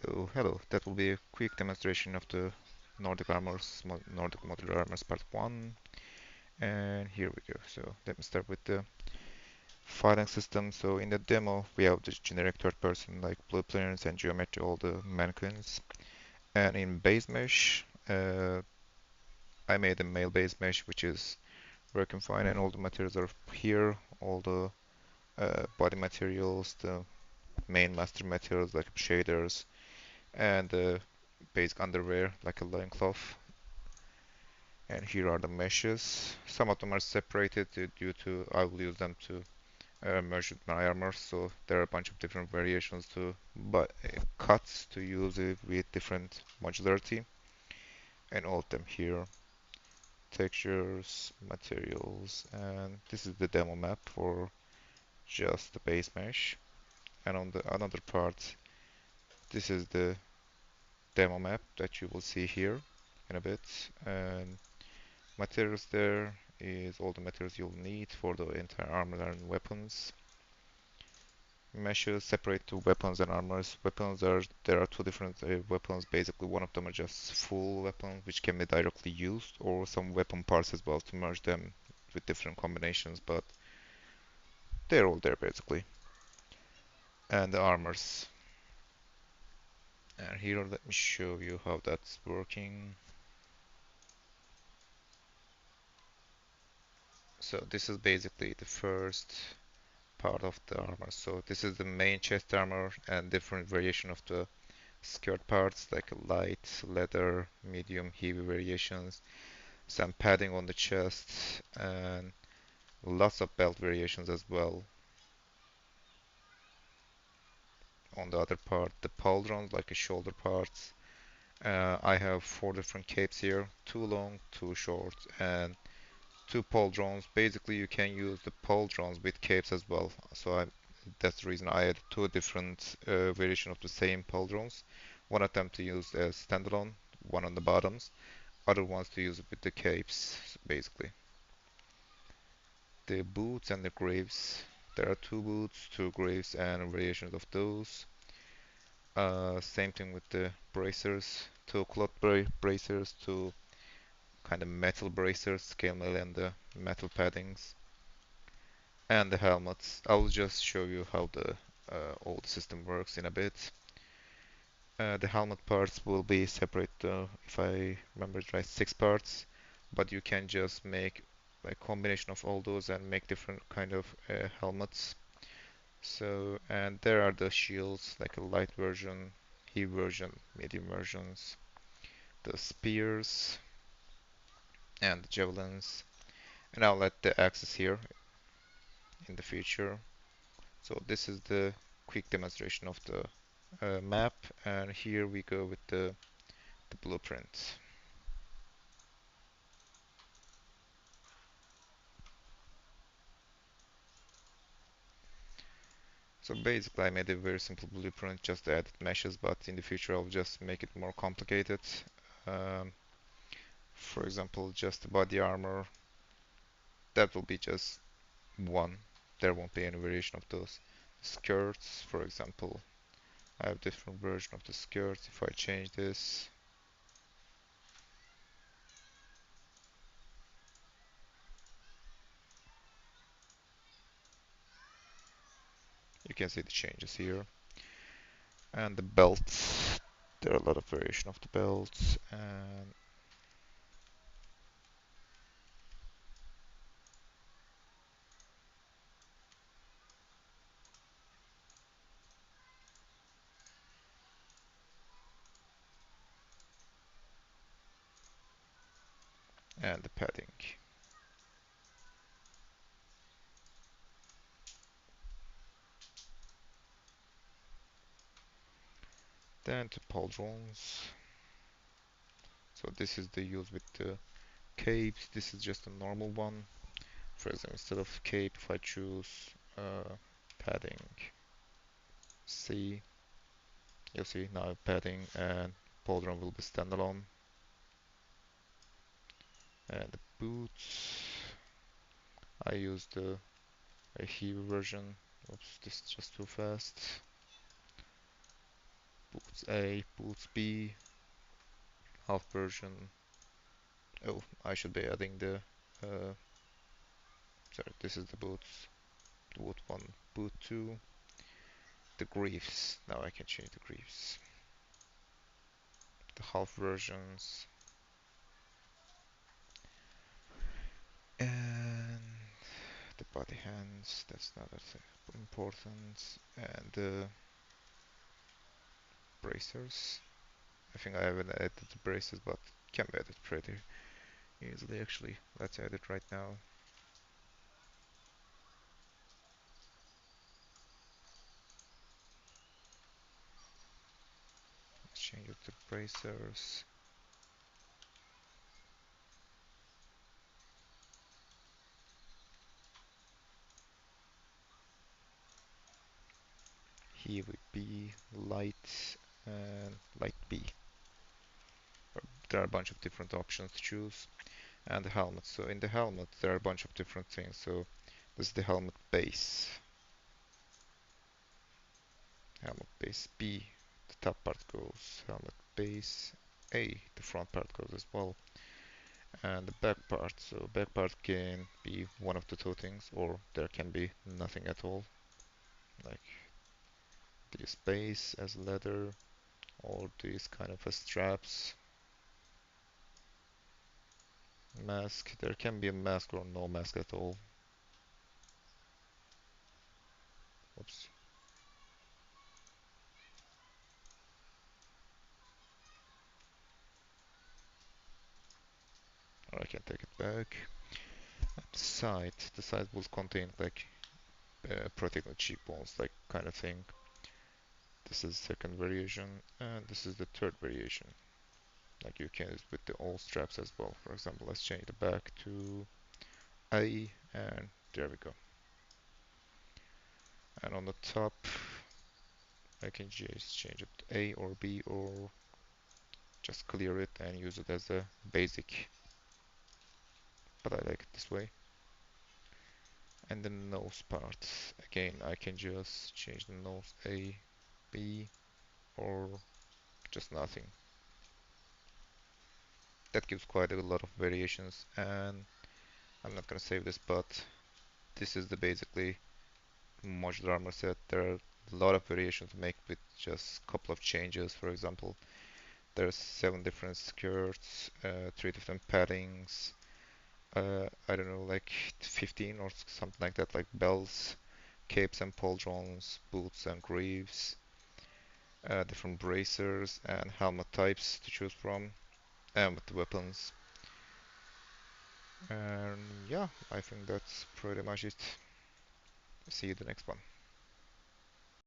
So, hello, that will be a quick demonstration of the Nordic armors, Nordic modular armors part 1. And here we go. So, let me start with the filing system. So, in the demo, we have the generic third person like blueprints and geometry, all the mannequins. And in Basemesh, I made a Male Basemesh, which is working fine, and all the materials are here. All the body materials, the main master materials like shaders, and the basic underwear like a loincloth. And here are the meshes. Some of them are separated due to I will use them to merge with my armor. So there are a bunch of different variations to but cuts to use it with different modularity. And all of them here, textures, materials, and this is the demo map for just the base mesh. And on the another part, this is the demo map that you will see here in a bit. And materials there is all the materials you'll need for the entire armor and weapons. Meshes separate to weapons and armors. Weapons are there are two different weapons. Basically, one of them are just full weapons which can be directly used, or some weapon parts as well to merge them with different combinations. But they're all there basically. And the armors. And here, let me show you how that's working. So this is basically the first part of the armor. So this is the main chest armor and different variation of the skirt parts like a light, leather, medium, heavy variations, some padding on the chest, and lots of belt variations as well. On the other part, the pauldrons like a shoulder parts. I have four different capes here, two long, two short, and two pauldrons. Basically, you can use the pauldrons with capes as well. That's the reason I had two different variation of the same pauldrons. One of them to use as standalone, one on the bottoms, other ones to use it with the capes, basically. The boots and the graves. There are two boots, two graves, and variations of those. Same thing with the bracers, two cloth bracers, two kind of metal bracers, scale mail and the metal paddings, and the helmets. I'll just show you how the old system works in a bit. The helmet parts will be separate, if I remember it right, 6 parts, but you can just make a combination of all those and make different kind of helmets. So, and there are the shields, like a light version, heavy version, medium versions, the spears, and the javelins. And I'll let the axes here in the future. So this is the quick demonstration of the map, and here we go with the blueprint. So basically I made a very simple blueprint, just added meshes, but in the future I'll just make it more complicated. Um, for example, just the body armor, that will be just one. There won't be any variation of those. Skirts, for example, I have different version of the skirts. If I change this, you can see the changes here. And the belts, there are a lot of variation of the belts, and the padding. Then the pauldrons. So this is the use with the capes. This is just a normal one. For example, instead of cape, if I choose padding C, you'll see now padding and pauldron will be standalone. And the boots, I used a heavy version. Oops, this is just too fast. boots A, boots B, half version. Oh, I should be adding the, sorry, this is the boots, boot 1, boot 2, the greaves. Now I can change the greaves. The half versions. And the body hands, that's not as important. And the bracers. I think I haven't added the bracers, but can be added pretty easily actually. Let's add it right now. Let's change it to bracers. Here would be light and light B. There are a bunch of different options to choose. And the helmet. So in the helmet there are a bunch of different things. So this is the helmet base. Helmet base B, the top part goes. Helmet base A, the front part goes as well. And the back part. So back part can be one of the two things, or there can be nothing at all, like this base as leather, or these kind of straps. Mask. There can be a mask or no mask at all. Oops. Or I can take it back. The side will contain like protecting cheekbones, like kind of thing. This is the second variation, and this is the third variation. Like you can use with the all straps as well. For example, let's change the back to A, and there we go. And on the top, I can just change it to A or B, or just clear it and use it as a basic. But I like it this way. And the nose part, again, I can just change the nose A, B, or just nothing. That gives quite a lot of variations, and I'm not gonna save this, but this is the basically modular armor set. There are a lot of variations to make with just a couple of changes. For example, there's 7 different skirts, 3 different paddings, I don't know, like 15 or something like that, like belts, capes and pauldrons, boots and greaves, different bracers and helmet types to choose from, and with the weapons. And yeah, I think that's pretty much it. See you the next one.